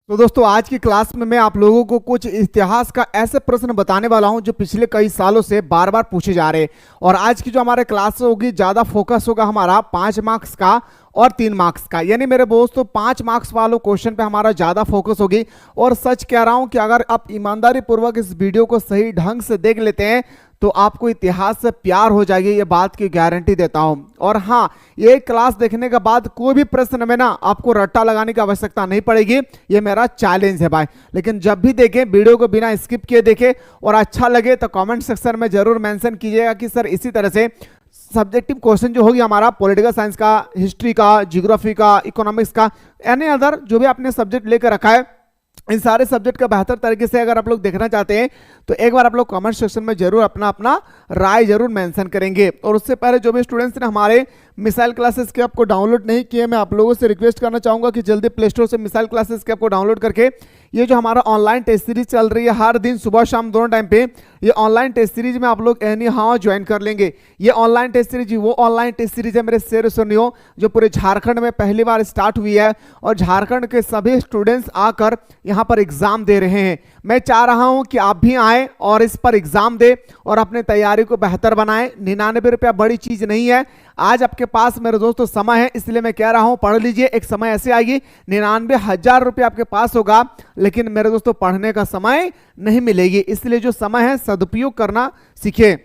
तो दोस्तों आज की क्लास में मैं आप लोगों को कुछ इतिहास का ऐसे प्रश्न बताने वाला हूं जो पिछले कई सालों से बार बार पूछे जा रहे हैं। और आज की जो हमारे क्लास होगी ज्यादा फोकस होगा हमारा 5 मार्क्स का और 3 मार्क्स का, यानी मेरे दोस्तों 5 मार्क्स वालों क्वेश्चन पे हमारा ज्यादा फोकस होगी। और सच कह रहा हूं कि अगर आप ईमानदारी पूर्वक इस वीडियो को सही ढंग से देख लेते हैं तो आपको इतिहास से प्यार हो जाएगी, ये बात की गारंटी देता हूं। और हाँ, ये क्लास देखने के बाद कोई भी प्रश्न में ना आपको रट्टा लगाने की आवश्यकता नहीं पड़ेगी, ये मेरा चैलेंज है भाई। लेकिन जब भी देखें वीडियो को बिना स्किप किए देखें और अच्छा लगे तो कमेंट सेक्शन में जरूर मेंशन कीजिएगा कि सर इसी तरह से सब्जेक्टिव क्वेश्चन जो होगी हमारा पॉलिटिकल साइंस का, हिस्ट्री का, ज्योग्राफी का, इकोनॉमिक्स का, एनी अदर जो भी आपने सब्जेक्ट लेकर रखा है, इन सारे सब्जेक्ट का बेहतर तरीके से अगर आप लोग देखना चाहते हैं तो एक बार आप लोग कमेंट सेक्शन में जरूर अपना अपना राय जरूर मेंशन करेंगे। और उससे पहले जो भी स्टूडेंट्स ने हमारे मिसाइल क्लासेस के ऐप को डाउनलोड नहीं किए, मैं आप लोगों से रिक्वेस्ट करना चाहूंगा कि जल्दी प्ले स्टोर से मिसाइल क्लासेस के ऐप को डाउनलोड करके ये जो हमारा ऑनलाइन टेस्ट सीरीज चल रही है हर दिन सुबह शाम दोनों टाइम पे, ये ऑनलाइन टेस्ट सीरीज में आप लोग एनी हाउ ज्वाइन कर लेंगे। ये ऑनलाइन टेस्ट सीरीज वो ऑनलाइन टेस्ट सीरीज है मेरे शेर सुनियो जो पूरे झारखंड में पहली बार स्टार्ट हुई है और झारखंड के सभी स्टूडेंट्स आकर यहाँ पर एग्जाम दे रहे हैं। मैं चाह रहा हूं कि आप भी आए और इस पर एग्जाम दे और अपने तैयारी को बेहतर बनाएं। 99 रुपया बड़ी चीज नहीं है। आज आपके पास मेरे दोस्तों समय है, इसलिए मैं कह रहा हूं पढ़ लीजिए। एक समय ऐसे आएगी 99,000 रुपये आपके पास होगा, लेकिन मेरे दोस्तों पढ़ने का समय नहीं मिलेगी, इसलिए जो समय है सदुपयोग करना सीखिए।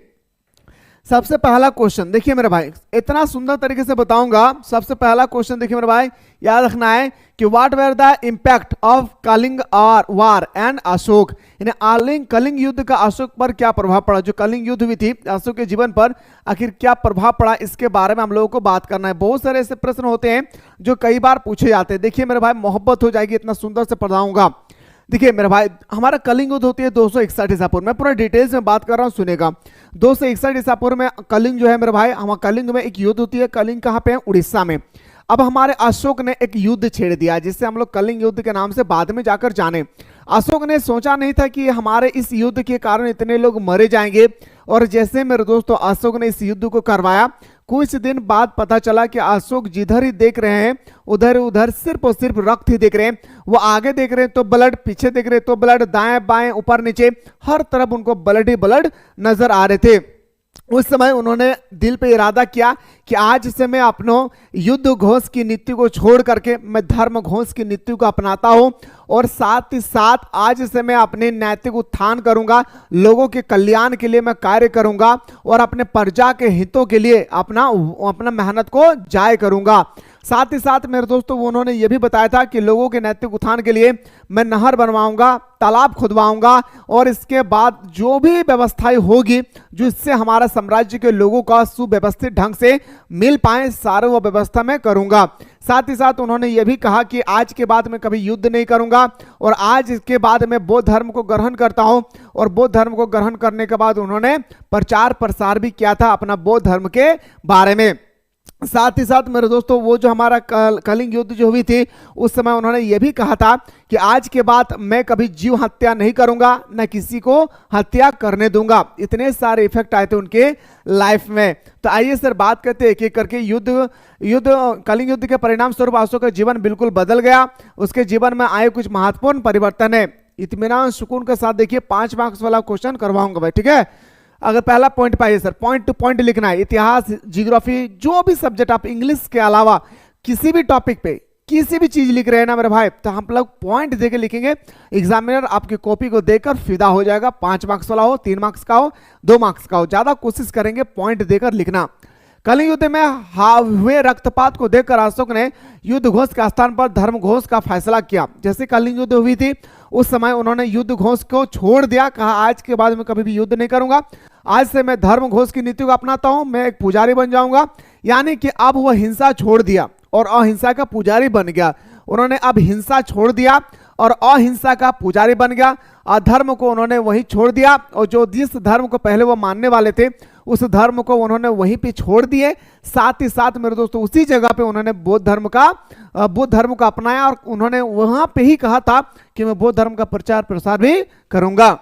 सबसे पहला क्वेश्चन देखिए मेरे भाई, इतना सुंदर तरीके से बताऊंगा। सबसे पहला क्वेश्चन देखिए मेरे भाई, याद रखना है कि what were the impact of Kalinga war and Ashoka, यानी कलिंग युद्ध का अशोक पर क्या प्रभाव पड़ा। जो कलिंग युद्ध हुई थी अशोक के जीवन पर आखिर क्या प्रभाव पड़ा, इसके बारे में हम लोगों को बात करना है। बहुत सारे ऐसे प्रश्न होते हैं जो कई बार पूछे जाते हैं। देखिए मेरे भाई, मोहब्बत हो जाएगी, इतना सुंदर से पढ़ाऊंगा। देखिए मेरे भाई, हमारा कलिंग युद्ध होती है 261 ईसा पूर्व में, पूरा डिटेल्स में बात कर रहा हूं, सुनेगा। 261 ईसा पूर्व में कलिंग जो है मेरे भाई, हम कलिंग में एक युद्ध होती है। कलिंग कहां पे है? उड़ीसा में। अब हमारे अशोक ने एक युद्ध छेड़ दिया जिससे हम लोग कलिंग युद्ध के नाम से बाद में जाकर जाने। अशोक ने सोचा नहीं था कि हमारे इस युद्ध के कारण इतने लोग मरे जाएंगे, और जैसे मेरे दोस्तों अशोक ने इस युद्ध को करवाया, कुछ दिन बाद पता चला कि अशोक जिधर ही देख रहे हैं उधर उधर सिर्फ और सिर्फ रक्त ही देख रहे हैं। वो आगे देख रहे हैं तो ब्लड, पीछे देख रहे हैं तो ब्लड, दाएं बाएं ऊपर नीचे हर तरफ उनको ब्लड ही ब्लड नजर आ रहे थे। उस समय उन्होंने दिल पे इरादा किया कि आज से मैं अपनो युद्ध घोष की नीति को छोड़ करके मैं धर्म घोष की नीति को अपनाता हूं, और साथ ही साथ आज से मैं अपने नैतिक उत्थान करूंगा, लोगों के कल्याण के लिए मैं कार्य करूंगा और अपने प्रजा के हितों के लिए अपना मेहनत को जाय करूंगा। साथ ही साथ मेरे दोस्तों उन्होंने ये भी बताया था कि लोगों के नैतिक उत्थान के लिए मैं नहर बनवाऊंगा, तालाब खुदवाऊंगा, और इसके बाद जो भी व्यवस्थाएं होगी जिससे हमारा साम्राज्य के लोगों का सुव्यवस्थित ढंग से मिल पाए, सारे वो व्यवस्था मैं करूंगा। साथ ही साथ उन्होंने ये भी कहा कि आज के बाद मैं कभी युद्ध नहीं करूंगा, और आज के बाद मैं बौद्ध धर्म को ग्रहण करता हूं। और बौद्ध धर्म को ग्रहण करने के बाद उन्होंने प्रचार प्रसार भी किया था अपना बौद्ध धर्म के बारे में। साथ ही साथ मेरे दोस्तों वो जो हमारा कलिंग युद्ध जो हुई थी उस समय उन्होंने ये भी कहा था कि आज के बाद मैं कभी जीव हत्या नहीं करूंगा, न किसी को हत्या करने दूंगा। इतने सारे इफेक्ट आए थे उनके लाइफ में। तो आइए सर बात करते हैं एक एक करके। कलिंग युद्ध के परिणाम स्वरूप अशोक का जीवन बिल्कुल बदल गया। उसके जीवन में आए कुछ महत्वपूर्ण परिवर्तन है। इत्मीनान सुकून के साथ देखिए, 5 मार्क्स वाला क्वेश्चन करवाऊंगा भाई, ठीक है। अगर पहला पॉइंट पाइए सर, पॉइंट टू पॉइंट लिखना है। इतिहास, ज्योग्राफी, जो भी सब्जेक्ट आप इंग्लिश के अलावा किसी भी टॉपिक पे किसी भी चीज लिख रहे हैं ना मेरे भाई, तो हम लोग पॉइंट देके लिखेंगे। एग्जामिनर आपकी कॉपी को देखकर फिदा हो जाएगा। 5 मार्क्स वाला हो, 3 मार्क्स का हो, 2 मार्क्स का हो, ज्यादा कोशिश करेंगे पॉइंट देकर लिखना। कलिंग युद्ध में हुए रक्तपात को देखकर अशोक ने युद्ध घोष के स्थान पर धर्म घोष का फैसला किया। जैसे कलिंग युद्ध हुई थी उस समय उन्होंने युद्ध घोष को छोड़ दिया, कहा आज के बाद मैं कभी भी युद्ध नहीं करूंगा, आज से मैं धर्म घोष की नीति को अपनाता हूं, मैं एक पुजारी बन जाऊंगा। यानी कि अब वह हिंसा छोड़ दिया और अहिंसा का पुजारी बन गया। उन्होंने अब हिंसा छोड़ दिया और अहिंसा का पुजारी बन गया। अधर्म को उन्होंने वहीं छोड़ दिया, और जो जिस धर्म को पहले वो मानने वाले थे उस धर्म को उन्होंने वहीं पे छोड़ दिए। साथ ही साथ मेरे दोस्तों उसी जगह पे उन्होंने बौद्ध धर्म का अपनाया, और उन्होंने वहां पे ही कहा था कि मैं बौद्ध धर्म का प्रचार प्रसार भी करूंगा।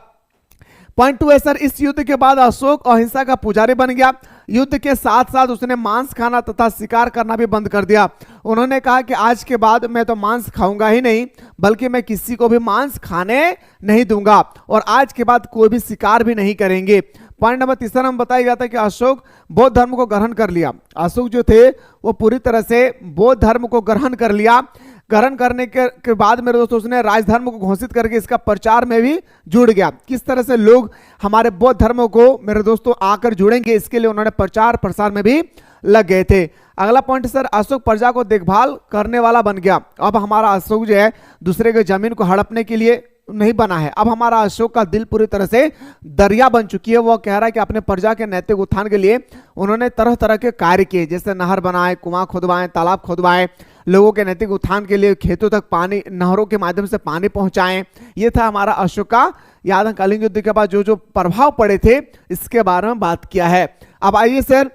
पॉइंट 2 है सर, इस युद्ध के बाद अशोक अहिंसा का पुजारी बन गया। युद्ध के साथ साथ उसने मांस खाना तथा शिकार करना भी बंद कर दिया। उन्होंने कहा कि आज के बाद मैं तो मांस खाऊंगा ही नहीं, बल्कि मैं किसी को भी मांस खाने नहीं दूंगा, और आज के बाद कोई भी शिकार भी नहीं करेंगे। पॉइंट नंबर 3 में बताया गया था कि अशोक बौद्ध धर्म को ग्रहण कर लिया। अशोक जो थे वो पूरी तरह से बौद्ध धर्म को ग्रहण कर लिया। ग्रहण करने के बाद मेरे दोस्तों उसने राजधर्म को घोषित करके इसका प्रचार में भी जुड़ गया। किस तरह से लोग हमारे बौद्ध धर्म को मेरे दोस्तों आकर जुड़ेंगे, इसके लिए उन्होंने प्रचार प्रसार में भी लग गए थे। अगला पॉइंट सर, अशोक प्रजा को देखभाल करने वाला बन गया। अब हमारा अशोक जो है दूसरे के जमीन को हड़पने के लिए नहीं बना है। अब हमारा अशोक का दिल पूरी तरह से दरिया बन चुकी है। वो कह रहा है कि अपने प्रजा के नैतिक उत्थान के लिए उन्होंने तरह तरह के कार्य किए, जैसे नहर बनाए, कुआं खुदवाएं, तालाब खुदवाएं, लोगों के नैतिक उत्थान के लिए खेतों तक पानी, नहरों के माध्यम से पानी पहुंचाएं। ये था हमारा अशोक का याद है कलिंग युद्ध के बाद जो जो प्रभाव पड़े थे इसके बारे में बात किया है। अब आइए सर,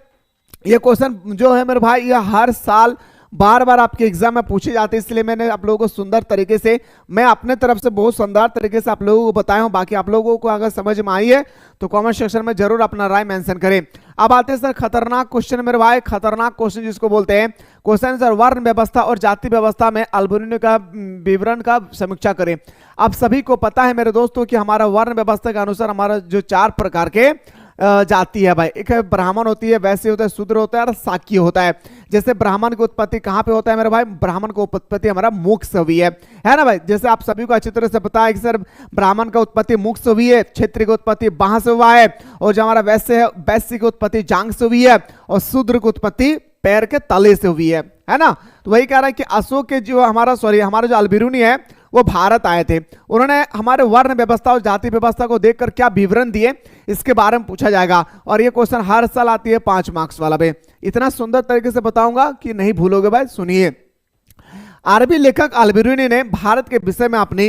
ये क्वेश्चन जो है मेरे भाई ये हर साल बार बार आपके एग्जाम में पूछे जाते हैं, इसलिए मैंने आप लोगों को सुंदर तरीके से, मैं अपने तरफ से बहुत शानदार तरीके से आप लोगों को बताया हूं। बाकी आप लोगों को अगर समझ में आई है तो कमेंट सेक्शन में जरूर अपना राय मेंशन करें। अब आते हैं सर खतरनाक क्वेश्चन मेरे भाई, खतरनाक क्वेश्चन जिसको बोलते हैं। क्वेश्चन सर, वर्ण व्यवस्था और जाति व्यवस्था में अल्बेरुनी का विवरण का समीक्षा करें। अब सभी को पता है मेरे दोस्तों कि हमारा वर्ण व्यवस्था के अनुसार हमारा जो 4 प्रकार के जाति है भाई, एक है ब्राह्मण होती है, वैश्य होता है, शूद्र होता है और शाक्य होता है। जैसे ब्राह्मण की उत्पत्ति कहां पे होता है मेरे भाई, ब्राह्मण को उत्पत्ति हमारा मुख से हुई है ना भाई। जैसे आप सभी को अच्छी तरह से पता है कि सर ब्राह्मण का उत्पत्ति मुख से हुई है, क्षत्रिय की उत्पत्ति बाह से हुआ है, और जो हमारा वैश्य है, वैश्य की उत्पत्ति जांघ से हुई है, और शूद्र की उत्पत्ति पैर के तले से हुई है ना। तो वही कह रहा है कि अशोक के जो हमारा हमारा जो अल्बेरुनी है वो भारत आए थे। उन्होंने हमारे वर्ण व्यवस्था और जाति व्यवस्था को देखकर क्या विवरण दिए, इसके बारे में पूछा जाएगा। और ये क्वेश्चन हर साल आती है 5 मार्क्स वाला भाई। इतना सुंदर तरीके से बताऊंगा कि नहीं भूलोगे भाई, सुनिए। अरबी लेखक अल्बेरुनी ने भारत के विषय में अपनी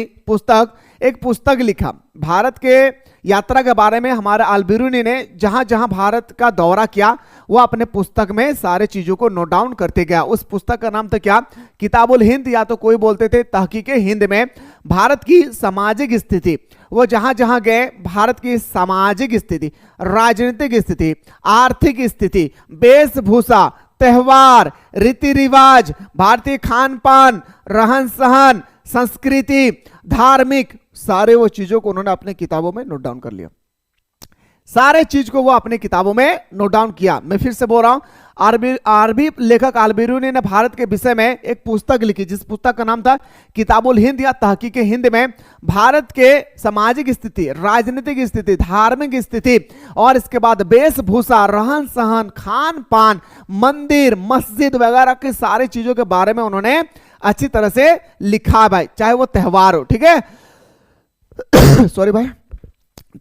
एक पुस्तक लिखा। भारत के यात्रा के बारे में हमारे अल्बेरुनी ने जहां जहां भारत का दौरा किया वो अपने पुस्तक में सारे चीजों को नोट डाउन करते गया। उस पुस्तक का नाम था क्या, किताबुल हिंद, या तो कोई बोलते थे तहकीके हिंद में भारत की सामाजिक स्थिति। वो जहां जहां गए भारत की सामाजिक स्थिति, राजनीतिक स्थिति, आर्थिक स्थिति, वेशभूषा, त्योहार, रीति रिवाज, भारतीय खान पान, रहन सहन, संस्कृति, धार्मिक, सारे वो चीजों को उन्होंने अपने किताबों में नोट डाउन कर लिया। सारे चीज को वो अपने किताबों में नोट डाउन किया। मैं फिर से बोल रहा हूं, अरबी लेखक अल्बेरुनी ने भारत के विषय में एक पुस्तक लिखी, जिस पुस्तक का नाम था किताबुल हिंद या तहकीके हिंद में भारत के सामाजिक स्थिति, राजनीतिक स्थिति, धार्मिक स्थिति, और इसके बाद वेशभूषा, रहन सहन, खान पान, मंदिर, मस्जिद वगैरह के सारे चीजों के बारे में उन्होंने अच्छी तरह से लिखा भाई, चाहे वो त्योहार हो, ठीक है सॉरी भाई,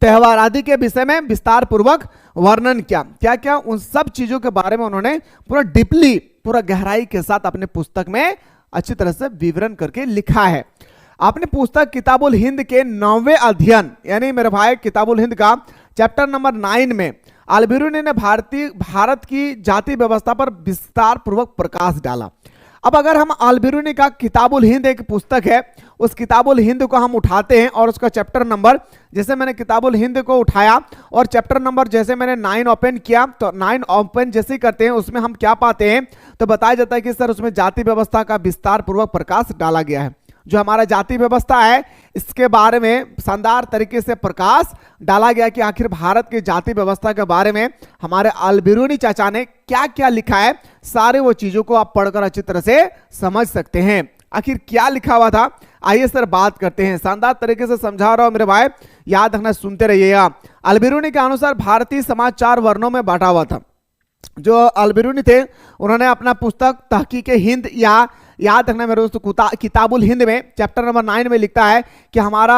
त्योहार आदि के विषय में विस्तार पूर्वक वर्णन किया। क्या क्या, उन सब चीजों के बारे में उन्होंने पूरा डीपली, पूरा गहराई के साथ अपने पुस्तक में अच्छी तरह से विवरण करके लिखा है। अपने पुस्तक किताबुल हिंद के 9वें अध्ययन, यानी मेरे भाई किताबुल हिंद का चैप्टर नंबर 9 में अल्बेरुनी ने भारत की जाति व्यवस्था पर विस्तार पूर्वक प्रकाश डाला। अब अगर हम अल्बेरुनी का किताबुल हिंद एक पुस्तक है, उस किताबुल हिंद को हम उठाते हैं और उसका चैप्टर नंबर, जैसे मैंने किताबुल हिंद को उठाया और चैप्टर नंबर जैसे मैंने 9 ओपन किया, तो 9 ओपन जैसे ही करते हैं उसमें हम क्या पाते हैं, तो बताया जाता है कि सर उसमें जाति व्यवस्था का विस्तार पूर्वक प्रकाश डाला गया है। जो हमारा जाति व्यवस्था है इसके बारे में शानदार तरीके से प्रकाश डाला गया कि आखिर भारत की जाति व्यवस्था के बारे में हमारे अल्बेरुनी चाचा ने क्या क्या लिखा है। सारे वो चीजों को आप पढ़कर अच्छी तरह से समझ सकते हैं आखिर क्या लिखा हुआ था। आइए सर बात करते हैं, शानदार तरीके से समझा रहा हूं मेरे भाई, याद रखना, सुनते रहिएगा। अल्बेरुनी के अनुसार भारतीय समाज 4 वर्णों में बांटा हुआ था। जो अल्बेरुनी थे उन्होंने अपना पुस्तक तहकीके हिंद, या याद रखना मेरे दोस्तों किताबुल हिंद में चैप्टर नंबर 9 में लिखता है कि हमारा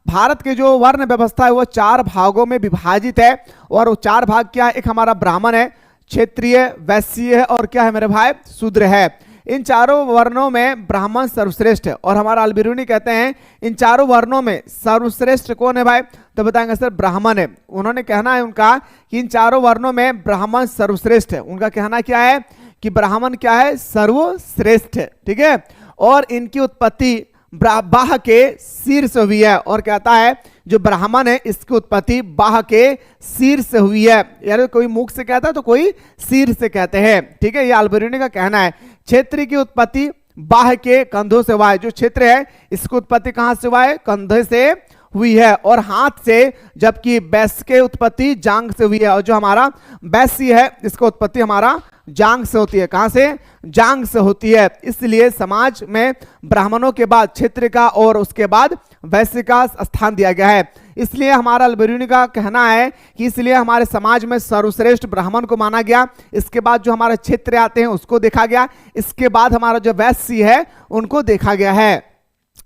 भारत के जो वर्ण व्यवस्था है वो 4 भागों में विभाजित है। और वो 4 भाग क्या है, एक हमारा ब्राह्मण है, क्षेत्रीय, वैश्य है, और क्या है मेरे भाई, शूद्र है। इन चारों वर्णों में ब्राह्मण सर्वश्रेष्ठ है। और हमारा अल्बेरुनी कहते हैं इन चारों वर्णों में सर्वश्रेष्ठ कौन है भाई, तो बताएंगे सर ब्राह्मण है। उन्होंने कहना है उनका कि इन चारों वर्णों में ब्राह्मण सर्वश्रेष्ठ है। उनका कहना क्या है कि ब्राह्मण क्या है, सर्वश्रेष्ठ है, ठीक है। और इनकी उत्पत्ति बाह के शीर्ष हुई है। और कहता है जो ब्राह्मण है इसकी उत्पत्ति बाह के सिर से हुई है, यानी कोई मुख से कहता है तो कोई सिर से कहते हैं। ठीक है, ये अल्बेरुनी का कहना है। क्षेत्र की उत्पत्ति बाह के कंधों से हुआ है, जो क्षेत्र है इसकी उत्पत्ति कहां से हुआ है, कंधे से हुई है और हाथ से, जबकि वैश्य के उत्पत्ति जांग से हुई है, और जो हमारा वैश्य है इसका उत्पत्ति हमारा जांग से होती है। कहां से, जांग से होती है। इसलिए समाज में ब्राह्मणों के बाद क्षेत्र का और उसके बाद वैश्य का स्थान दिया गया है। इसलिए हमारा अल्बेरुनी का कहना है कि इसलिए हमारे समाज में सर्वश्रेष्ठ ब्राह्मण को माना गया, इसके बाद जो हमारे क्षेत्र आते हैं उसको देखा गया, इसके बाद हमारा जो वैश्य है उनको देखा गया है।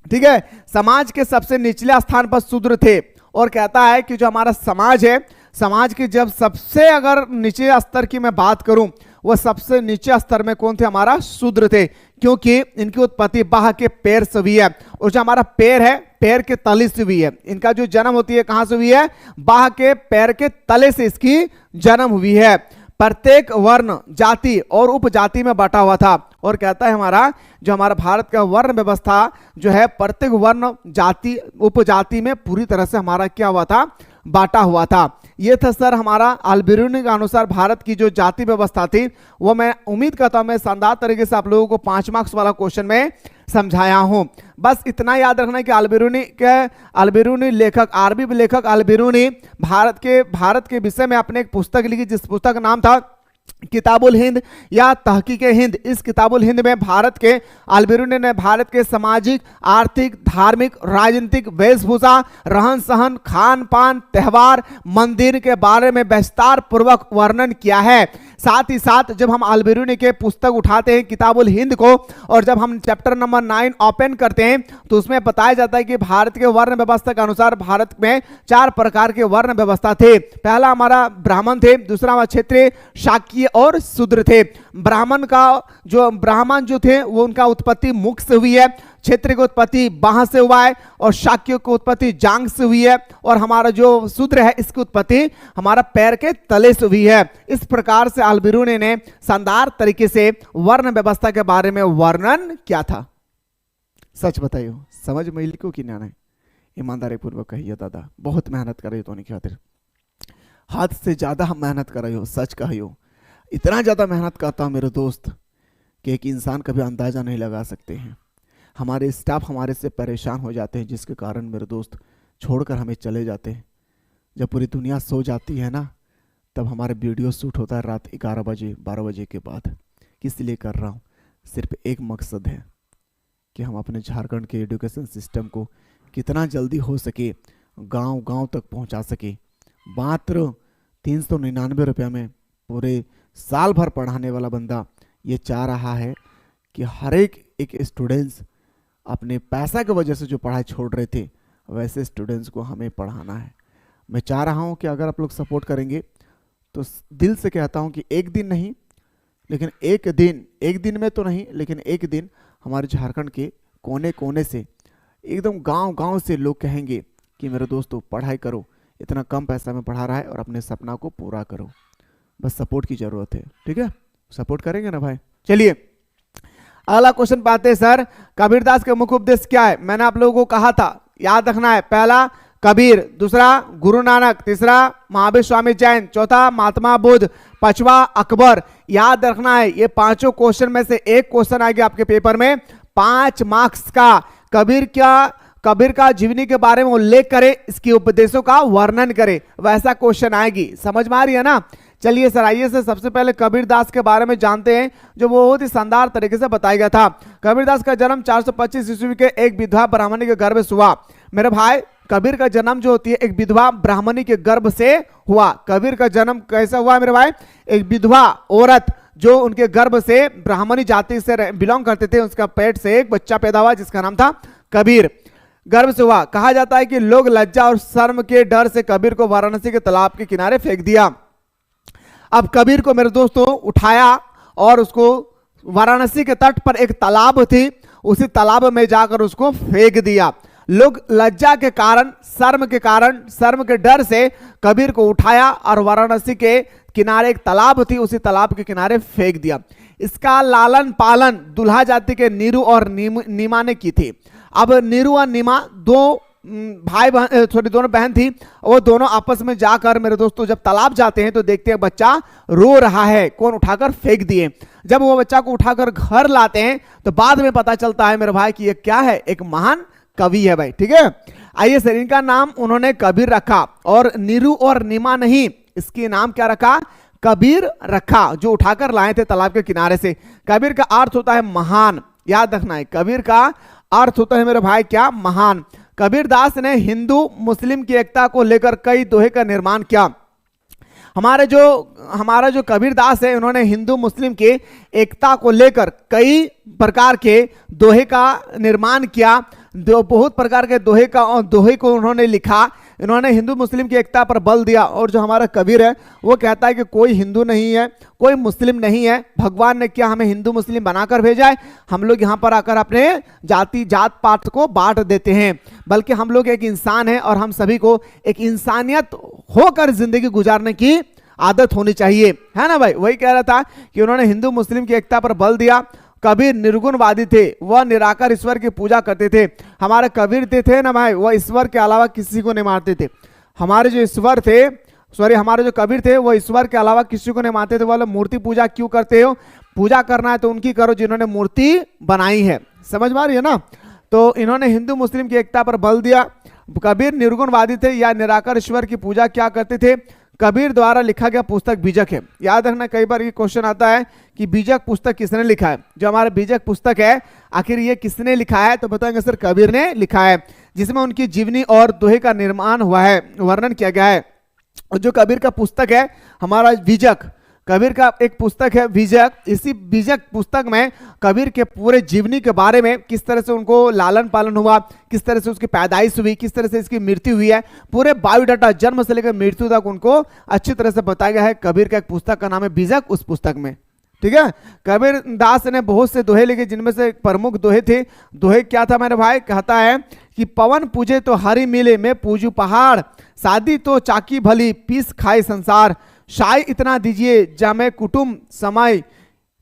ठीक है, समाज के सबसे निचले स्थान पर शूद्र थे, और कहता है कि जो हमारा समाज है, समाज के जब सबसे अगर नीचे स्तर की मैं बात करूं, वो सबसे नीचे स्तर में कौन थे, हमारा शूद्र थे, क्योंकि इनकी उत्पत्ति बाह के पैर से हुई है, और जो हमारा पैर है पैर के तले से हुई है। इनका जो जन्म होती है कहां से हुई है, बाह के पैर के तले से इसकी जन्म हुई है। प्रत्येक वर्ण जाति और उपजाति में बटा हुआ था, और कहता है हमारा जो हमारा भारत का वर्ण व्यवस्था जो है प्रत्येक वर्ण जाति उपजाति में पूरी तरह से हमारा क्या हुआ था, बांटा हुआ था। ये था सर हमारा अल्बेरुनी के अनुसार भारत की जो जाति व्यवस्था थी, वो मैं उम्मीद करता हूं मैं शानदार तरीके से आप लोगों को 5 मार्क्स वाला क्वेश्चन में समझाया हूं। बस इतना याद रखना है कि अल्बेरुनी लेखक, अरबी लेखक अल्बेरुनी भारत के विषय में आपने एक पुस्तक लिखी, जिस पुस्तक का नाम था किताबुल हिंद या तहकीके हिंद। इस किताबुल हिंद में भारत के अल्बेरुनी ने भारत के सामाजिक, आर्थिक, धार्मिक, राजनीतिक, वेशभूषा, रहन सहन, खान पान, त्योहार, मंदिर के बारे में विस्तार पूर्वक वर्णन किया है। साथ ही साथ जब हम अल्बेरुनी के पुस्तक उठाते हैं किताबुल हिंद को, और जब हम चैप्टर नंबर 9 ओपन करते हैं, तो उसमें बताया जाता है कि भारत के वर्ण व्यवस्था के अनुसार भारत में 4 प्रकार के वर्ण व्यवस्था थे। पहला हमारा ब्राह्मण थे, दूसरा हमारा क्षेत्रीय, शाक्य और शूद्र थे। ब्राह्मण जो थे वो उनका उत्पत्ति मुख से हुई है, क्षेत्र की उत्पत्ति बाह से हुआ है, और शाक्य की उत्पत्ति जांग से हुई है, और हमारा जो शूद्र है इसकी उत्पत्ति हमारा पैर के तले से हुई है। इस प्रकार से अल्बेरुनी ने शानदार तरीके से वर्ण व्यवस्था के बारे में वर्णन किया था। सच बताइए, समझ में लिखो कि ना, ईमानदारी पूर्वक कहिए दादा, बहुत मेहनत कर रही हो तो नहीं खातिर, हाथ से ज्यादा हम मेहनत कर रही हो, सच कहियो। इतना ज्यादा मेहनत करता हूं मेरे दोस्त कि एक इंसान कभी अंदाजा नहीं लगा सकते हैं। हमारे स्टाफ हमारे से परेशान हो जाते हैं, जिसके कारण मेरे दोस्त छोड़कर हमें चले जाते हैं। जब पूरी दुनिया सो जाती है ना, तब हमारे वीडियो शूट होता है रात 11 बजे 12 बजे के बाद। किस लिए कर रहा हूँ, सिर्फ एक मकसद है कि हम अपने झारखंड के एजुकेशन सिस्टम को कितना जल्दी हो सके गांव गांव तक पहुंचा सके। मात्र 399 रुपये में पूरे साल भर पढ़ाने वाला बंदा ये चाह रहा है कि हर एक स्टूडेंट्स अपने पैसा की वजह से जो पढ़ाई छोड़ रहे थे, वैसे स्टूडेंट्स को हमें पढ़ाना है। मैं चाह रहा हूं कि अगर आप लोग सपोर्ट करेंगे तो दिल से कहता हूं कि एक दिन नहीं, लेकिन एक दिन में तो नहीं, लेकिन एक दिन हमारे झारखंड के कोने कोने से, एकदम गांव गांव से लोग कहेंगे कि मेरे दोस्तों पढ़ाई करो, इतना कम पैसा में पढ़ा रहा है और अपने सपना को पूरा करो। बस सपोर्ट की जरूरत है, ठीक है? सपोर्ट करेंगे ना भाई? चलिए अगला क्वेश्चन पाते हैं सर। कबीरदास के मुख्य उपदेश क्या है? मैंने आप लोगों को कहा था, याद रखना है। पहला कबीर, दूसरा गुरु नानक, तीसरा महावीर स्वामी जैन, चौथा महात्मा बुद्ध, पांचवा अकबर। याद रखना है, ये पांचों क्वेश्चन में से एक क्वेश्चन आएगा आपके पेपर में 5 मार्क्स का। कबीर का जीवनी के बारे में उल्लेख करे, इसके उपदेशों का वर्णन करे, वैसा क्वेश्चन आएगी। समझ में आ रही है ना? चलिए सर, आइए से सबसे पहले कबीरदास के बारे में जानते हैं, जो बहुत ही शानदार तरीके से बताया गया था। कबीरदास का जन्म 425 ईस्वी के एक विधवा ब्राह्मणी के गर्भ से हुआ। मेरे भाई, कबीर का जन्म जो होती है एक विधवा ब्राह्मणी के गर्भ से हुआ। कबीर का जन्म कैसा हुआ मेरे भाई? एक विधवा औरत जो उनके गर्भ से ब्राह्मणी जाति से बिलोंग करते थे, उसका पेट से एक बच्चा पैदा हुआ जिसका नाम था कबीर। गर्भ से हुआ। कहा जाता है कि लोग लज्जा और शर्म के डर से कबीर को वाराणसी के तालाब के किनारे फेंक दिया। अब कबीर को मेरे दोस्तों उठाया और उसको वाराणसी के तट पर एक तालाब थी, उसी तालाब में जाकर उसको फेंक दिया। लोग लज्जा के कारण, शर्म के डर से कबीर को उठाया और वाराणसी के किनारे एक तालाब थी, उसी तालाब के किनारे फेंक दिया। इसका लालन पालन दुल्हा जाति के नीरू और नीमा ने की थी। अब नीरू और नीमा दो भाई बहन, सॉरी दोनों बहन थी, वो दोनों आपस में जाकर मेरे दोस्तों जब तालाब जाते हैं तो देखते हैं बच्चा रो रहा है, कौन उठाकर फेंक दिए। जब वो बच्चा को उठाकर घर लाते हैं तो बाद में पता चलता है मेरे भाई कि ये क्या है, एक महान कवि है भाई। ठीक है, आइए सर, इनका नाम उन्होंने कबीर रखा, और नीरू और नीमा नहीं, इसके नाम क्या रखा, कबीर रखा, जो उठाकर लाए थे तालाब के किनारे से। कबीर का अर्थ होता है महान, याद रखना है, कबीर का अर्थ होता है मेरे भाई क्या, महान। कबीर दास ने हिंदू मुस्लिम की एकता को लेकर कई दोहे का निर्माण किया। हमारा जो कबीर दास है, उन्होंने हिंदू मुस्लिम के एकता को लेकर कई प्रकार के दोहे का निर्माण किया, बहुत प्रकार के दोहे को उन्होंने लिखा। इन्होंने हिंदू मुस्लिम की एकता पर बल दिया, और जो हमारा कबीर है वो कहता है कि कोई हिंदू नहीं है, कोई मुस्लिम नहीं है, भगवान ने क्या हमें हिंदू मुस्लिम बनाकर भेजा है, हम लोग यहाँ पर आकर अपने जात पात को बांट देते हैं, बल्कि हम लोग एक इंसान हैं और हम सभी को एक इंसानियत होकर जिंदगी गुजारने की आदत होनी चाहिए, है ना भाई। वही कह रहा था कि उन्होंने हिंदू मुस्लिम की एकता पर बल दिया। कबीर निर्गुणवादी थे, वह निराकार ईश्वर की पूजा करते थे। हमारे कबीर थे ना भाई, वह ईश्वर के अलावा किसी को नहीं मानते थे। हमारे जो कबीर थे वो ईश्वर के अलावा किसी को नहीं मानते थे। बोले मूर्ति पूजा क्यों करते हो, पूजा करना है तो उनकी करो जिन्होंने मूर्ति बनाई है, समझ में आ रही है ना। तो इन्होंने हिंदू मुस्लिम की एकता पर बल दिया। कबीर निर्गुणवादी थे या निराकार ईश्वर की पूजा क्या करते थे। कबीर द्वारा लिखा गया पुस्तक बीजक है। याद रखना, कई बार ये क्वेश्चन आता है कि बीजक पुस्तक किसने लिखा है। जो हमारा बीजक पुस्तक है आखिर ये किसने लिखा है, तो बताएंगे सर कबीर ने लिखा है, जिसमें उनकी जीवनी और दोहे का निर्माण हुआ है, वर्णन किया गया है। और जो कबीर का पुस्तक है हमारा बीजक, कबीर का एक पुस्तक है बीजक। इसी बीजक पुस्तक में कबीर के पूरे जीवनी के बारे में, किस तरह से उनको लालन पालन हुआ, किस तरह से उसकी पैदाइश हुई, किस तरह से इसकी मृत्यु हुई है, पूरे बायोडाटा जन्म से लेकर मृत्यु तक उनको अच्छी तरह से बताया गया है। कबीर का एक पुस्तक का नाम है बीजक, उस पुस्तक में। ठीक है, कबीर दास ने बहुत से दोहे लिखे, जिनमें से प्रमुख दोहे थे। दोहे क्या था मेरे भाई, कहता है कि पवन पूजे तो हरि मिले, मैं पूजू पहाड़, शादी तो चाकी भली, पीस खाए संसार, शाय इतना दीजिए जामे कुटुंब समय,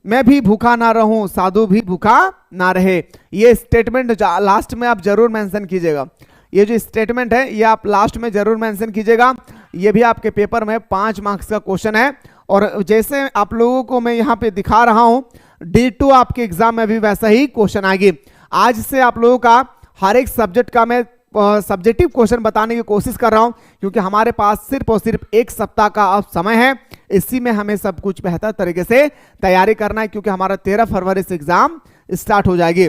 मैं भी भूखा ना रहूं साधु भी भूखा ना रहे। ये स्टेटमेंट लास्ट में आप जरूर मेंशन कीजिएगा। ये जो स्टेटमेंट है ये आप लास्ट में जरूर मेंशन कीजिएगा। ये भी आपके पेपर में 5 मार्क्स का क्वेश्चन है। और जैसे आप लोगों को मैं यहाँ पे दिखा रहा हूं, D2 आपके एग्जाम में भी वैसा ही क्वेश्चन आएगी। आज से आप लोगों का हर एक सब्जेक्ट का मैं सब्जेक्टिव क्वेश्चन बताने की कोशिश कर रहा हूं, क्योंकि हमारे पास सिर्फ और सिर्फ 1 सप्ताह का अब समय है। इसी में हमें सब कुछ बेहतर तरीके से तैयारी करना है, क्योंकि हमारा 13 फरवरी से एग्जाम स्टार्ट हो जाएगी।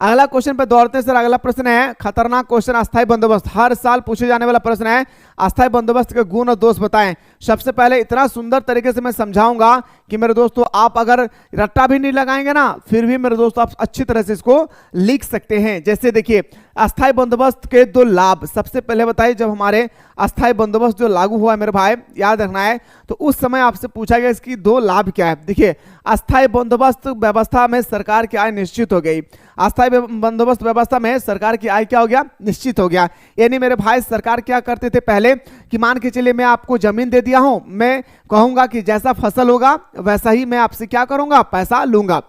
अगला क्वेश्चन पे दौड़ते हैं सर। अगला प्रश्न है खतरनाक क्वेश्चन, अस्थायी बंदोबस्त। हर साल पूछे जाने वाला प्रश्न है, अस्थायी बंदोबस्त के गुण और दोष बताएं। सबसे पहले इतना सुंदर तरीके से मैं समझाऊंगा कि मेरे दोस्तों आप अगर रट्टा भी नहीं लगाएंगे ना, फिर भी मेरे दोस्तों आप अच्छी तरह से इसको लिख सकते हैं। जैसे देखिए, अस्थायी बंदोबस्त के 2 लाभ सबसे पहले बताइए। जब हमारे अस्थायी बंदोबस्त जो लागू हुआ है मेरे भाई, याद रखना है, तो उस समय आपसे पूछा गया इसकी 2 लाभ क्या है। देखिए, अस्थायी बंदोबस्त व्यवस्था में सरकार की आय निश्चित हो गई। अस्थायी बंदोबस्त व्यवस्था में सरकार की आय क्या हो गया, निश्चित हो गया। यानी मेरे भाई सरकार क्या करते थे पहले कि मान के चलिए मैं आपको जमीन दे दिया हूं, मैं कहूंगा कि जैसा फसल होगा वैसा ही मैं आपसे क्या करूंगा, पैसा लूंगा।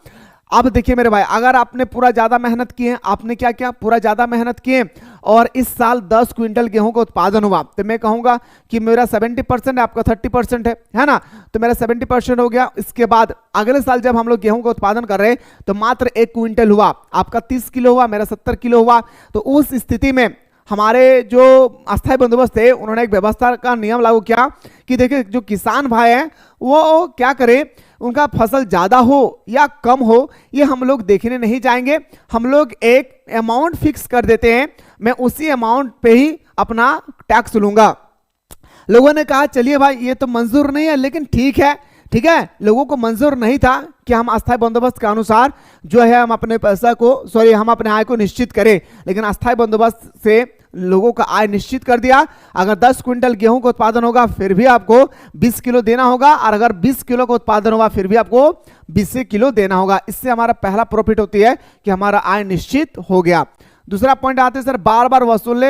अब देखिए मेरे भाई, अगर आपने पूरा ज्यादा मेहनत की है, आपने क्या किया, पूरा ज्यादा मेहनत किए और इस साल 10 क्विंटल गेहूं का उत्पादन हुआ, तो मैं कहूंगा कि मेरा 70% है, आपका 30% है ना, तो मेरा 70% हो गया। इसके बाद अगले साल जब हम लोग गेहूं का उत्पादन कर रहे हैं तो मात्र 1 क्विंटल हुआ, आपका 30 किलो हुआ, मेरा 70 किलो हुआ। तो उस स्थिति में हमारे जो अस्थायी बंदोबस्त थे उन्होंने एक व्यवस्था का नियम लागू किया कि देखिए जो किसान भाई हैं वो क्या करें, उनका फसल ज्यादा हो या कम हो ये हम लोग देखने नहीं जाएंगे, हम लोग एक अमाउंट फिक्स कर देते हैं, मैं उसी अमाउंट पे ही अपना टैक्स लूंगा। लोगों ने कहा चलिए भाई ये तो मंजूर नहीं है, लेकिन ठीक है, लोगों को मंजूर नहीं था कि हम अस्थायी बंदोबस्त के अनुसार जो है हम अपने पैसा को हम अपने आय को निश्चित करें, लेकिन अस्थायी बंदोबस्त से लोगों का आय निश्चित कर दिया। अगर 10 क्विंटल गेहूं का उत्पादन होगा फिर भी आपको 20 किलो देना होगा, और अगर 20 किलो का उत्पादन होगा फिर भी आपको 20 किलो देना होगा। इससे हमारा पहला प्रॉफिट होती है कि हमारा आय निश्चित हो गया। दूसरा पॉइंट आते हैं सर, बार बार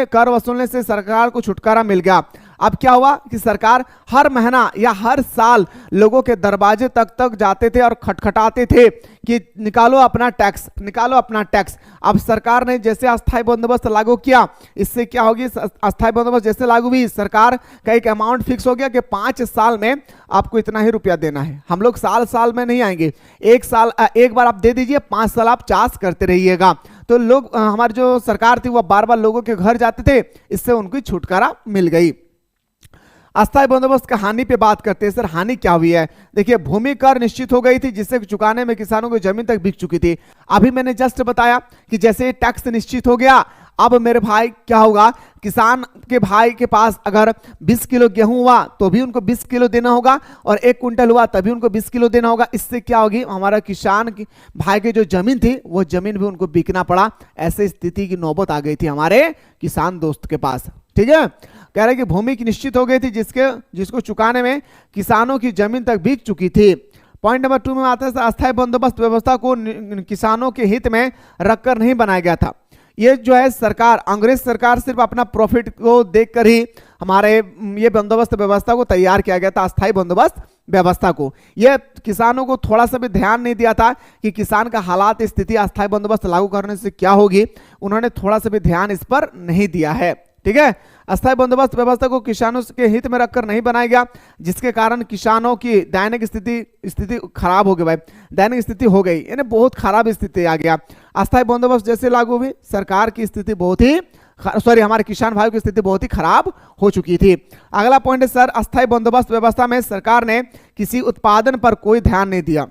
कर वसूलने से सरकार को छुटकारा मिल गया। अब क्या हुआ कि सरकार हर महीना या हर साल लोगों के दरवाजे तक तक जाते थे और खटखटाते थे कि निकालो अपना टैक्स, निकालो अपना टैक्स। अब सरकार ने जैसे अस्थायी बंदोबस्त लागू किया, इससे क्या होगी, अस्थायी बंदोबस्त जैसे लागू हुई, सरकार का एक अमाउंट फिक्स हो गया कि 5 साल में आपको इतना ही रुपया देना है। हम लोग साल साल में नहीं आएंगे, एक बार आप दे दीजिए, 5 साल आप चार्ज करते रहिएगा। तो लोग, हमारी जो सरकार थी वो बार बार लोगों के घर जाते थे, इससे उनको छुटकारा मिल गई। अस्थायी बंदोबस्त का हानि पे बात करते हैं। सर हानि क्या हुई है? देखिए, भूमि कर निश्चित हो गई थी जिससे चुकाने में किसानों को जमीन तक बिक चुकी थी। अभी मैंने जस्ट बताया कि जैसे टैक्स निश्चित हो गया, अब मेरे भाई क्या होगा, किसान के भाई के पास अगर 20 किलो गेहूं हुआ तो भी उनको 20 किलो देना होगा, और 1 कुंटल हुआ तभी उनको 20 किलो देना होगा। इससे क्या होगी, हमारा किसान की भाई की जो जमीन थी वो जमीन भी उनको बिकना पड़ा। ऐसे स्थिति की नौबत आ गई थी हमारे किसान दोस्त के पास। ठीक है, कह रहे कि भूमि की निश्चित हो गई थी जिसको चुकाने में किसानों की जमीन तक बिक चुकी थी। पॉइंट नंबर 2 में आता है अस्थायी बंदोबस्त व्यवस्था को किसानों के हित में रखकर नहीं बनाया गया था। ये जो है सरकार, अंग्रेज सरकार सिर्फ अपना प्रॉफिट को देखकर ही हमारे ये बंदोबस्त व्यवस्था को तैयार किया गया था, अस्थायी बंदोबस्त व्यवस्था को। ये किसानों को थोड़ा सा भी ध्यान नहीं दिया था कि किसान का हालात स्थिति अस्थायी बंदोबस्त लागू करने से क्या होगी, उन्होंने थोड़ा सा भी ध्यान इस पर नहीं दिया है। ठीक है, अस्थायी बंदोबस्त व्यवस्था को किसानों के हित में रखकर नहीं बनाया गया, जिसके कारण किसानों की दैनिक स्थिति खराब हो गई। भाई दैनिक स्थिति हो गई, यानी बहुत खराब स्थिति आ गया। अस्थायी बंदोबस्त जैसे लागू हुई, सरकार की स्थिति बहुत ही हमारे किसान भाइयों की स्थिति बहुत ही खराब हो चुकी थी। अगला पॉइंट है सर, अस्थायी बंदोबस्त व्यवस्था में सरकार ने किसी उत्पादन पर कोई ध्यान नहीं दिया।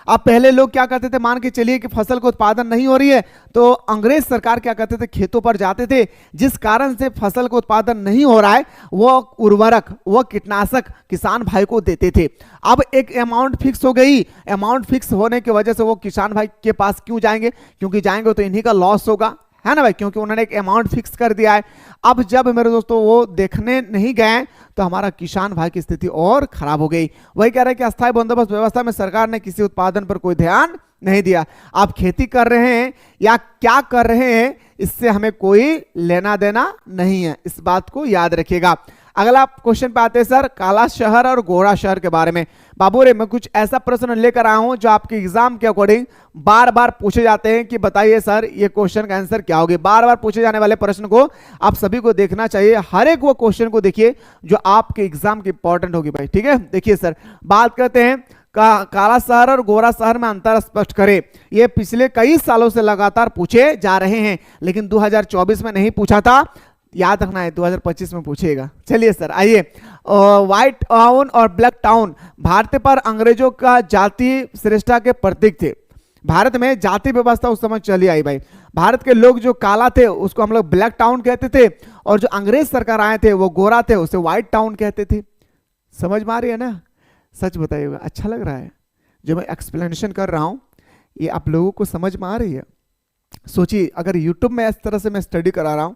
अब पहले लोग क्या करते थे, मान के चलिए कि फसल का उत्पादन नहीं हो रही है तो अंग्रेज सरकार क्या करते थे, खेतों पर जाते थे, जिस कारण से फसल का उत्पादन नहीं हो रहा है वो उर्वरक, वो कीटनाशक किसान भाई को देते थे। अब एक अमाउंट फिक्स हो गई, अमाउंट फिक्स होने की वजह से वो किसान भाई के पास क्यों जाएंगे, क्योंकि जाएंगे तो इन्हीं का लॉस होगा, है ना भाई, क्योंकि उन्होंने एक अमाउंट फिक्स कर दिया है। अब जब मेरे दोस्तों वो देखने नहीं गए तो हमारा किसान भाई की स्थिति और खराब हो गई। वही कह रहे हैं कि अस्थायी बंदोबस्त व्यवस्था में सरकार ने किसी उत्पादन पर कोई ध्यान नहीं दिया। आप खेती कर रहे हैं या क्या कर रहे हैं, इससे हमें कोई लेना देना नहीं है, इस बात को याद रखिएगा। अगला क्वेश्चन पे आते हैं सर, काला शहर और गोरा शहर के बारे में। बाबू रे, मैं कुछ ऐसा प्रश्न लेकर आया हूं जो आपके एग्जाम के अकॉर्डिंग बार बार पूछे जाते हैं कि बताइए सर ये क्वेश्चन का आंसर क्या होगा। बार बार पूछे जाने वाले प्रश्न को आप सभी को देखना चाहिए, हर एक वो क्वेश्चन को देखिए जो आपके एग्जाम की इंपॉर्टेंट होगी भाई। ठीक है, देखिए सर, बात करते हैं काला शहर और गोरा शहर में अंतर स्पष्ट करें। ये पिछले कई सालों से लगातार पूछे जा रहे हैं, लेकिन 2024 में नहीं पूछा था, याद रखना है 2025 में पूछेगा। चलिए सर आइए, व्हाइट टाउन और ब्लैक टाउन भारत पर अंग्रेजों का जाति श्रेष्ठता के प्रतीक थे। भारत में जाति व्यवस्था उस समय चली आई भाई। भारत के लोग जो काला थे उसको हम लोग ब्लैक टाउन कहते थे, और जो अंग्रेज सरकार आए थे वो गोरा थे, उसे व्हाइट टाउन कहते थे। समझ में आ रही है ना? सच बताइएगा, अच्छा लग रहा है जो मैं एक्सप्लेनेशन कर रहा हूं, ये आप लोगों को समझ में आ रही है? सोचिए, अगर यूट्यूब में इस तरह से मैं स्टडी करा रहा हूं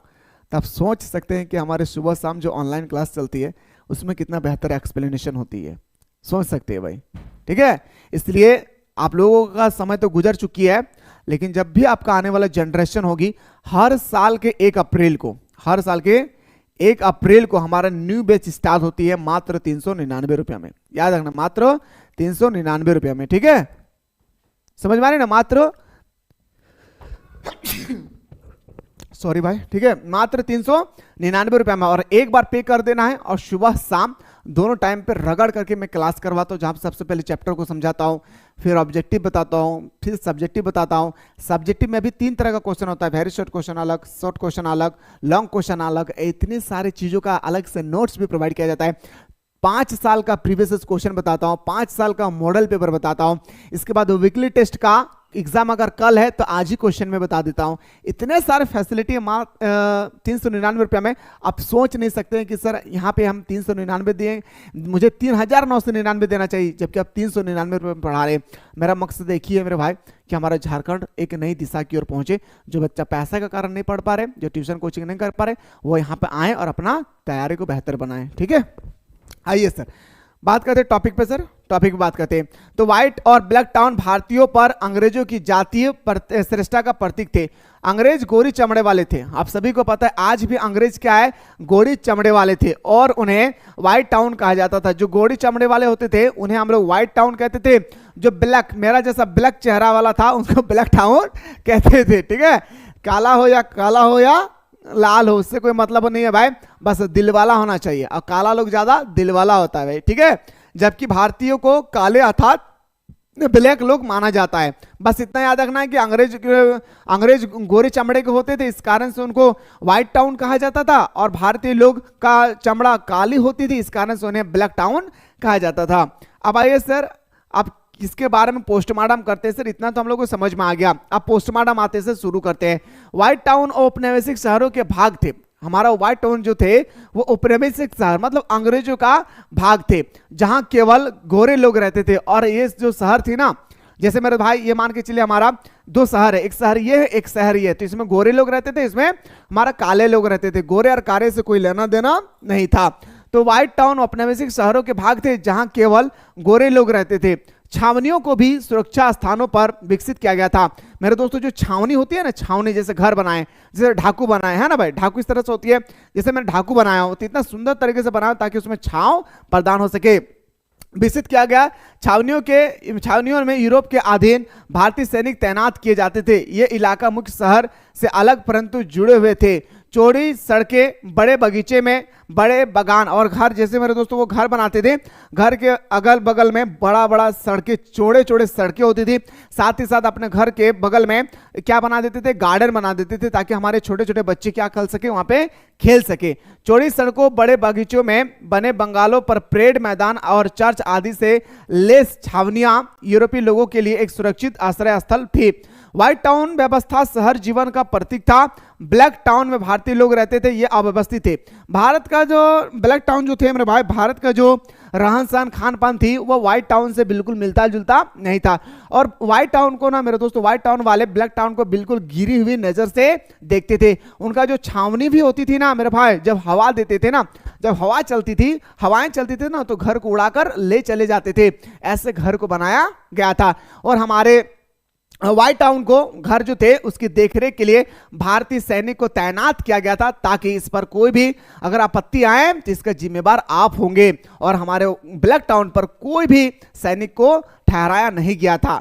तो आप सोच सकते हैं कि हमारे सुबह शाम जो ऑनलाइन क्लास चलती है उसमें कितना बेहतर एक्सप्लेनेशन होती है, सोच सकते हैं भाई। ठीक है, इसलिए आप लोगों का समय तो गुजर चुकी है, लेकिन जब भी आपका आने वाला जनरेशन होगी, हर साल के 1 अप्रैल को हमारा न्यू बैच स्टार्ट होती है मात्र 399 रुपया में। याद रखना, मात्र 399 रुपया में। ठीक है, समझ में आ रही ना? मात्र सॉरी भाई, ठीक है, मात्र 399 रुपया में, और एक बार पे कर देना है, और सुबह शाम दोनों टाइम पे रगड़ करके मैं क्लास करवाता हूँ, जहाँ सबसे पहले चैप्टर को समझाता हूँ, फिर ऑब्जेक्टिव बताता हूँ, फिर सब्जेक्टिव बताता हूँ। सब्जेक्टिव में भी 3 तरह का क्वेश्चन होता है, वेरी शॉर्ट क्वेश्चन अलग, शॉर्ट क्वेश्चन अलग, लॉन्ग क्वेश्चन अलग, इतनी सारी चीज़ों का अलग से नोट्स भी प्रोवाइड किया जाता है। 5 साल का प्रीवियस क्वेश्चन बताता हूँ, 5 साल का मॉडल पेपर बताता हूँ, इसके बाद वीकली टेस्ट का एग्जाम अगर कल है तो आज ही क्वेश्चन में बता देता हूं। इतने सारे फैसिलिटी 399 रुपया में। आप सोच नहीं सकते हैं कि सर यहाँ पे हम 399 दिए, मुझे 3999 देना चाहिए, जबकि आप 399 रुपये में पढ़ा रहे हैं। मेरा मकसद एक ही है मेरे भाई कि हमारा झारखंड एक नई दिशा की ओर पहुंचे। जो बच्चा पैसा का कारण नहीं पढ़ पा रहे, जो ट्यूशन कोचिंग नहीं कर पा रहे, वो यहाँ पे आए और अपना तैयारी को बेहतर बनाए। ठीक है, आइए सर, बात करते हैं टॉपिक पे सर, टॉपिक पे बात करते हैं। तो व्हाइट और ब्लैक टाउन भारतीयों पर अंग्रेजों की जातीय श्रेष्ठता का प्रतीक थे। अंग्रेज गोरी चमड़े वाले थे, आप सभी को पता है आज भी अंग्रेज क्या है, गोरी चमड़े वाले थे और उन्हें व्हाइट टाउन कहा जाता था। जो गोरी चमड़े वाले होते थे उन्हें हम लोग व्हाइट टाउन कहते थे। जो ब्लैक, मेरा जैसा ब्लैक चेहरा वाला था उसको ब्लैक टाउन कहते थे। ठीक है, काला हो या लाल हो उससे कोई मतलब नहीं है भाई, बस दिल वाला होना चाहिए, और काला लोग ज्यादा दिल वाला होता है भाई। ठीक है, जबकि भारतीयों को काले अर्थात ब्लैक लोग माना जाता है। बस इतना याद रखना है कि अंग्रेज गोरे चमड़े के होते थे, इस कारण से उनको व्हाइट टाउन कहा जाता था, और भारतीय लोग का चमड़ा काली होती थी, इस कारण से उन्हें ब्लैक टाउन कहा जाता था। अब आइए सर, अब किसके बारे में पोस्टमार्टम करते हैं सर, इतना तो हम लोग को समझ में आ गया। अब पोस्टमार्टम आते से शुरू करते हैं। व्हाइट टाउन औपनिवेशिक शहरों के भाग थे। हमारा व्हाइट टाउन जो थे वो औपनिवेशिक शहर मतलब अंग्रेजों का भाग थे, जहां केवल गोरे लोग रहते थे। और ये जो शहर थी ना, जैसे मेरे भाई ये मान के चलिए हमारा दो शहर है, एक शहर ये है एक शहर ये है, तो इसमें गोरे लोग रहते थे, इसमें हमारा काले लोग रहते थे। गोरे और काले से कोई लेना देना नहीं था। तो व्हाइट टाउन औपनिवेशिक शहरों के भाग थे जहां केवल गोरे लोग रहते थे। छावनियों को भी सुरक्षा स्थानों पर विकसित किया गया था। मेरे दोस्तों जो छावनी होती है ना, छावनी जैसे घर बनाए, जैसे ढाकू बनाए है ना भाई, ढाकू इस तरह से होती है, जैसे मैंने ढाकू बनाया हो तो इतना सुंदर तरीके से बनाया ताकि उसमें छांव प्रदान हो सके, विकसित किया गया। छावनियों में यूरोप के अधीन भारतीय सैनिक तैनात किए जाते थे। ये इलाका मुख्य शहर से अलग परंतु जुड़े हुए थे। चौड़ी सड़कें, बड़े बगीचे में बड़े बागान और घर, जैसे मेरे दोस्तों वो घर बनाते थे, घर के अगल बगल में बड़ा बड़ा सड़कें, चौड़े चौड़े सड़कें होती थी। साथ ही साथ अपने घर के बगल में क्या बना देते थे, गार्डन बना देते थे, ताकि हमारे छोटे छोटे बच्चे क्या कर सके, वहां पे खेल सके। चौड़ी सड़कों, बड़े बगीचों में बने बंगालों पर परेड मैदान और चर्च आदि से लेस छावनियां यूरोपीय लोगों के लिए एक सुरक्षित आश्रय स्थल थी। व्हाइट टाउन व्यवस्था शहर जीवन का प्रतीक था। ब्लैक टाउन में भारतीय लोग रहते थे, ये अव्यवस्थित थे। भारत का जो ब्लैक टाउन जो थे मेरे भाई, भारत का जो रहन सहन खान पान थी वो व्हाइट टाउन से बिल्कुल मिलता जुलता नहीं था। और व्हाइट टाउन को ना मेरे दोस्तों, व्हाइट टाउन वाले ब्लैक टाउन को बिल्कुल गिरी हुई नजर से देखते थे। उनका जो छावनी भी होती थी ना मेरे भाई, जब हवा देते थे ना, जब हवाएं चलती थी ना, तो घर को उड़ाकर ले चले जाते थे। ऐसे घर को बनाया गया था। और हमारे व्हाइट टाउन को घर जो थे उसकी देखरेख के लिए भारतीय सैनिक को तैनात किया गया था, ताकि इस पर कोई भी अगर आपत्ति आए तो इसका जिम्मेदार आप होंगे। और हमारे ब्लैक टाउन पर कोई भी सैनिक को ठहराया नहीं गया था।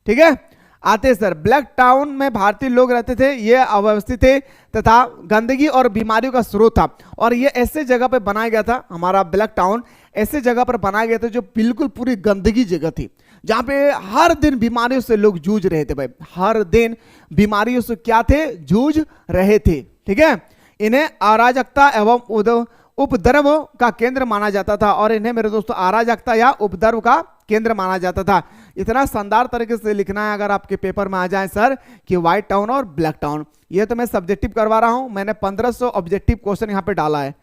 ठीक है, आते सर, ब्लैक टाउन में भारतीय लोग रहते थे, ये अव्यवस्थित थे तथा गंदगी और बीमारियों का स्रोत था। और ये ऐसे जगह पे बनाया गया था, हमारा ब्लैक टाउन ऐसे जगह पर बनाया गया था जो बिल्कुल पूरी गंदगी जगह थी, जहां पे हर दिन बीमारियों से लोग जूझ रहे थे भाई, हर दिन बीमारियों से क्या थे, जूझ रहे थे। ठीक है, इन्हें अराजकता एवं उपद्रव का केंद्र माना जाता था। और इन्हें मेरे दोस्तों अराजकता या उपद्रव का केंद्र माना जाता था। इतना शानदार तरीके से लिखना है अगर आपके पेपर में आ जाए सर कि व्हाइट टाउन और ब्लैक टाउन। ये तो मैं सब्जेक्टिव करवा रहा हूं, मैंने 1500 ऑब्जेक्टिव क्वेश्चन यहां पे डाला है।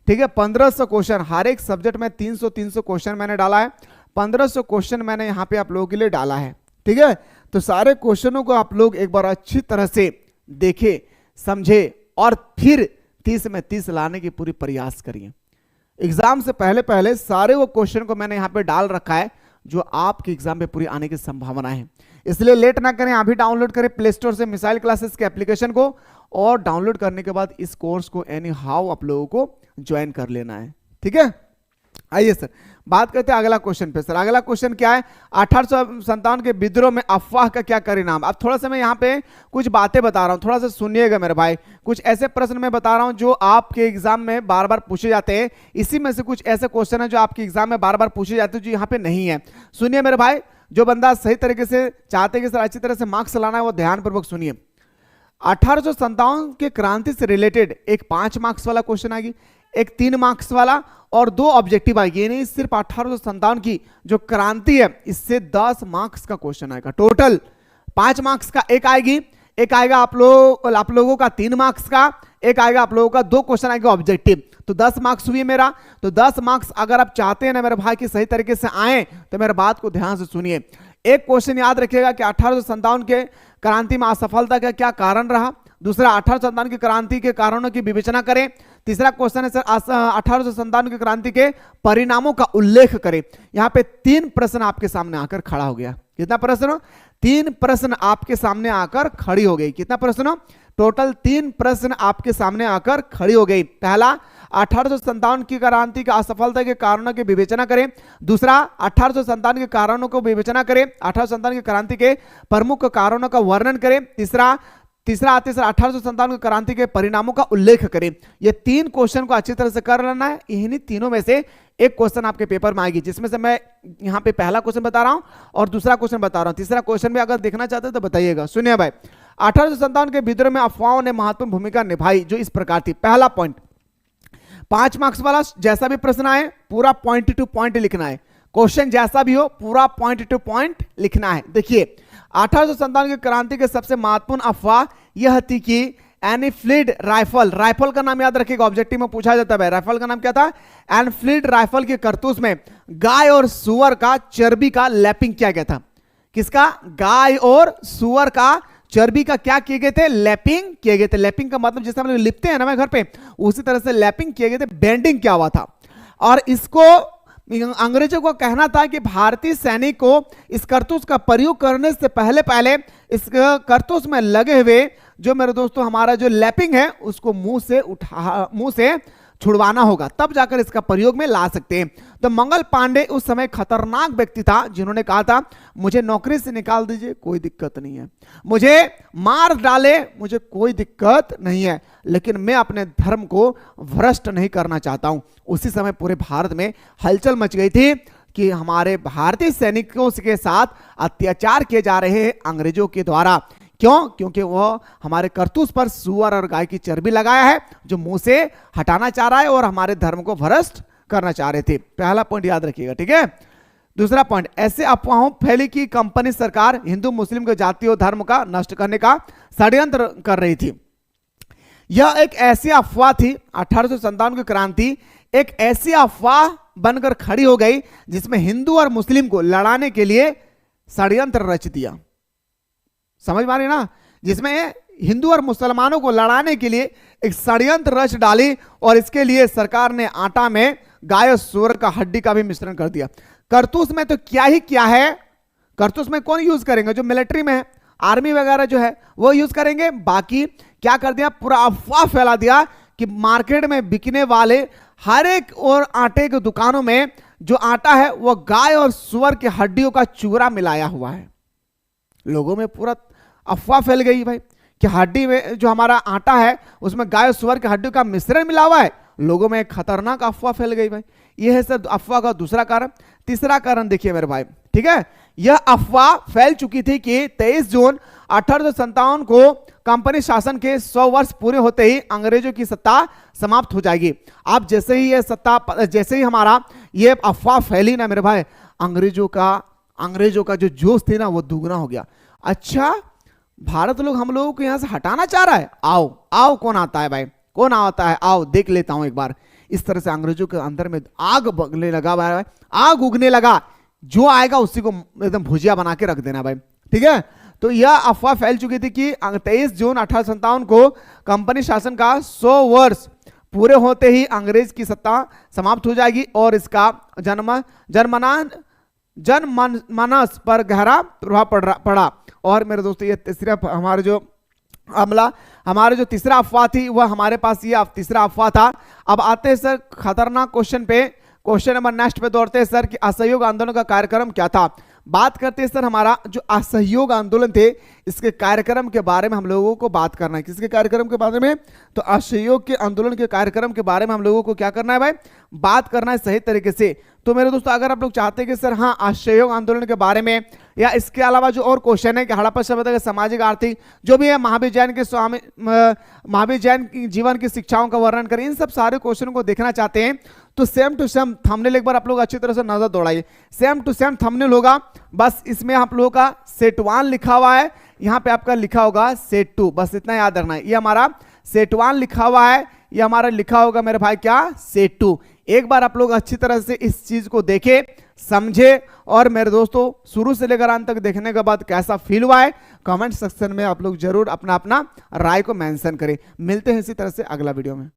ठीक है, 1500 क्वेश्चन, हर एक सब्जेक्ट में 300 क्वेश्चन मैंने डाला है। 1500 क्वेश्चन मैंने यहाँ पे आप लोगों के लिए डाला है। ठीक है, तो सारे क्वेश्चनों को आप लोग एक बार अच्छी तरह से देखे, समझे और फिर 30 में 30 लाने की पूरी प्रयास करिए। एग्जाम से पहले सारे वो क्वेश्चन को मैंने यहाँ पे डाल रखा है जो आपके एग्जाम पे पूरी आने की संभावना है। इसलिए लेट ना करें, अभी डाउनलोड करें प्ले स्टोर से मिसाइल क्लासेस के एप्लीकेशन को, और डाउनलोड करने के बाद इस कोर्स को एनी हाउ आप लोगों को ज्वाइन कर लेना है। ठीक है, आइए सर बात करते हैं अगला क्वेश्चन पे। सर अगला क्वेश्चन क्या है, 1857 के विद्रोह में अफवाह का क्या परिणाम। अब थोड़ा सा मैं यहाँ पे कुछ बातें बता रहा हूँ, थोड़ा सा सुनिएगा मेरे भाई। कुछ ऐसे प्रश्न मैं बता रहा हूँ जो आपके एग्जाम में बार बार पूछे जाते हैं। इसी में से कुछ ऐसे क्वेश्चन है जो आपके एग्जाम में बार बार पूछे जाते हैं जो यहाँ पे नहीं है। सुनिए मेरे भाई, जो बंदा सही तरीके से चाहते कि सर अच्छी तरह से मार्क्स लाना है वो ध्यानपूर्वक सुनिए। 1857 के क्रांति से रिलेटेड एक 5 मार्क्स वाला क्वेश्चन आएगी, एक 3 मार्क्स वाला और 2 ऑब्जेक्टिव आएगी। ये नहीं, सिर्फ 1857 की जो क्रांति है इससे 10 मार्क्स का क्वेश्चन आएगा। टोटल 5 मार्क्स का एक आएगी, एक आएगा आप लोगों का 3 मार्क्स का, एक आएगा आप लोगों का 2 क्वेश्चन आएगा ऑब्जेक्टिव। तो 10 मार्क्स हुई मेरा। तो 10 मार्क्स अगर आप चाहते हैं ना मेरे भाई कि सही तरीके से आए तो मेरे बात को ध्यान से सुनिए। एक क्वेश्चन याद रखिएगा कि 1857 के क्रांति में असफलता का क्या कारण रहा। दूसरा 1857 की क्रांति के कारणों की विवेचना करें। तीसरा क्वेश्चन है सर 1857 की क्रांति के परिणामों का उल्लेख करें। यहाँ पे 3 प्रश्न आपके सामने आकर खड़ा हो गया। कितना प्रश्न? 3 प्रश्न आपके सामने आकर खड़ी हो गई। कितना प्रश्न? टोटल 3 प्रश्न आपके सामने आकर खड़ी हो गई। पहला 1857 की क्रांति की असफलता के कारणों की विवेचना करें। दूसरा 1857 के कारणों को विवेचना करें। 1857 की क्रांति के प्रमुख कारणों का वर्णन करें। तीसरा 1857 की क्रांति के परिणामों का उल्लेख करें। ये 3 क्वेश्चन को अच्छी तरह से कर लेना है। इन्हीं तीनों में से एक क्वेश्चन आपके पेपर में आएगी, जिसमें से मैं यहाँ पे पहला क्वेश्चन बता रहा हूं और दूसरा क्वेश्चन बता रहा हूं। तीसरा क्वेश्चन भी अगर देखना चाहते हैं तो बताइएगा। सुनिए भाई, 1857 के विद्रोह में अफवाहों ने महत्वपूर्ण भूमिका निभाई, जो इस प्रकार थी। पहला पॉइंट, 5 मार्क्स वाला जैसा भी प्रश्न आए पूरा पॉइंट टू पॉइंट लिखना है। क्वेश्चन जैसा भी हो पूरा पॉइंट टू पॉइंट लिखना है। देखिए 1857 की क्रांति के सबसे महत्वपूर्ण अफवाह यह थी कि एनफील्ड राइफल, राइफल का नाम याद रखिएगा, ऑब्जेक्टिव में पूछा जाता है। राइफल का नाम क्या था? एनफील्ड राइफल की कारतूस में गाय और सुअर का चर्बी का लैपिंग किया गया था। किसका? गाय और सुअर का चर्बी का क्या किए गए थे? लैपिंग किए गए थे। लैपिंग का मतलब जैसे हम लोग लिपते हैं ना घर पे, उसी तरह से लैपिंग किए गए थे, बेंडिंग किया हुआ था। और इसको अंग्रेजों को कहना था कि भारतीय सैनिक को इस कारतूस का प्रयोग करने से पहले इस कारतूस में लगे हुए जो मेरे दोस्तों हमारा जो लैपिंग है उसको मुंह से छुड़वाना होगा, तब जाकर इसका प्रयोग में ला सकते हैं। तो मंगल पांडे उस समय खतरनाक व्यक्ति था, जिन्होंने कहा था मुझे नौकरी से निकाल दीजिए कोई दिक्कत नहीं है, मुझे मार डाले मुझे कोई दिक्कत नहीं है, लेकिन मैं अपने धर्म को भ्रष्ट नहीं करना चाहता हूं। उसी समय पूरे भारत में हलचल मच गई थी कि हमारे भारतीय सैनिकों के साथ अत्याचार किए जा रहे हैं अंग्रेजों के द्वारा। क्यों? क्योंकि वह हमारे कारतूस पर सुअर और गाय की चर्बी लगाया है, जो मुंह से हटाना चाह रहा है और हमारे धर्म को भ्रष्ट करना चाह रहे थे। पहला पॉइंट याद रखिएगा, ठीक है। दूसरा पॉइंट, ऐसे अफवाहों फैली कि कंपनी सरकार हिंदू मुस्लिम के जाति और धर्म का नष्ट करने का षड्यंत्र कर रही थी। यह एक ऐसी अफवाह थी, 1857 की क्रांति एक ऐसी अफवाह बनकर खड़ी हो गई जिसमें हिंदू और मुस्लिम को लड़ाने के लिए षड्यंत्र रच दिया। समझ पा रहे ना? जिसमें हिंदू और मुसलमानों को लड़ाने के लिए एक षड्यंत्र रच डाली और इसके लिए सरकार ने आटा में गाय और सूअर का हड्डी का भी मिश्रण कर दिया। कारतूस में तो क्या ही क्या है, कारतूस में कौन यूज करेंगे? जो मिलिट्री में है, आर्मी वगैरह जो है वो यूज करेंगे। बाकी क्या कर दिया? पूरा अफवाह फैला दिया कि मार्केट में बिकने वाले हर एक और आटे की दुकानों में जो आटा है वो गाय और सूअर की हड्डियों का चूरा मिलाया हुआ है। लोगों में पूरा अफवाह फैल गई भाई कि हड्डी में जो हमारा आटा है उसमें गाय और सूअर की हड्डियों का मिश्रण मिला हुआ है। लोगों में एक खतरनाक अफवाह फैल गई भाई। यह है सर अफवाह का दूसरा कारण। तीसरा कारण देखिए मेरे भाई, ठीक है, यह अफवाह फैल चुकी थी कि 23 जून 1857 को कंपनी शासन के 100 वर्ष पूरे होते ही अंग्रेजों की सत्ता समाप्त हो जाएगी। अब जैसे ही जैसे ही हमारा ये अफवाह फैली ना मेरे भाई, अंग्रेजों का जो जोश थी ना वो दुगना हो गया। अच्छा, भारत लोग हम लोगों को यहां से हटाना चाह रहा है, आओ आओ कौन आता है भाई, कौन आता है, आओ देख लेता हूं एक बार। इस तरह से अंग्रेजों के अंदर में आग बगने लगा भाई, आग उगने लगा। जो आएगा उसी को एकदम भुजिया बना के रख देना भाई, ठीक है। तो यह अफवाह फैल चुकी थी कि 23 जून 1857 को कंपनी शासन का 100 वर्ष पूरे होते ही अंग्रेज की सत्ता समाप्त हो जाएगी और इसका जनमानस पर गहरा प्रभाव पड़ा। और मेरे दोस्तों ये तीसरा हमारे जो तीसरा अफवाह थी वह हमारे पास ये तीसरा अफवाह था। अब आते हैं सर खतरनाक क्वेश्चन पे, क्वेश्चन नंबर नेक्स्ट पे दौड़ते हैं सर कि असहयोग आंदोलन का कार्यक्रम क्या था। बात करते हैं सर हमारा जो असहयोग आंदोलन थे इसके कार्यक्रम के बारे में हम लोगों को बात करना है। किसके कार्यक्रम के बारे में? तो असहयोग के आंदोलन के कार्यक्रम के बारे में हम लोगों को क्या करना है भाई? बात करना है सही तरीके से। तो मेरे दोस्तों अगर आप लोग चाहते हैं कि सर हाँ असहयोग आंदोलन के बारे में या इसके अलावा जो और क्वेश्चन है कि हड़प्पा सभ्यता के सामाजिक आर्थिक जो भी है महावीर जैन की जीवन की शिक्षाओं का वर्णन करें, इन सब सारे क्वेश्चन को देखना चाहते हैं तो सेम टू सेम थंबनेल एक बार आप लोग अच्छी तरह से नजर दौड़ाइए। सेम टू सेम थंबनेल होगा, बस इसमें आप लोगों का सेट 1 लिखा हुआ है, यहाँ पे आपका लिखा होगा सेट 2, बस इतना याद रखना है। ये हमारा सेट 1 लिखा हुआ है, ये हमारा लिखा होगा मेरे भाई क्या? सेट 2। एक बार आप लोग अच्छी तरह से इस चीज को देखें समझे और मेरे दोस्तों शुरू से लेकर अंत तक देखने के बाद कैसा फील हुआ है कमेंट सेक्शन में आप लोग जरूर अपना अपना राय को मेंशन करें। मिलते हैं इसी तरह से अगला वीडियो में।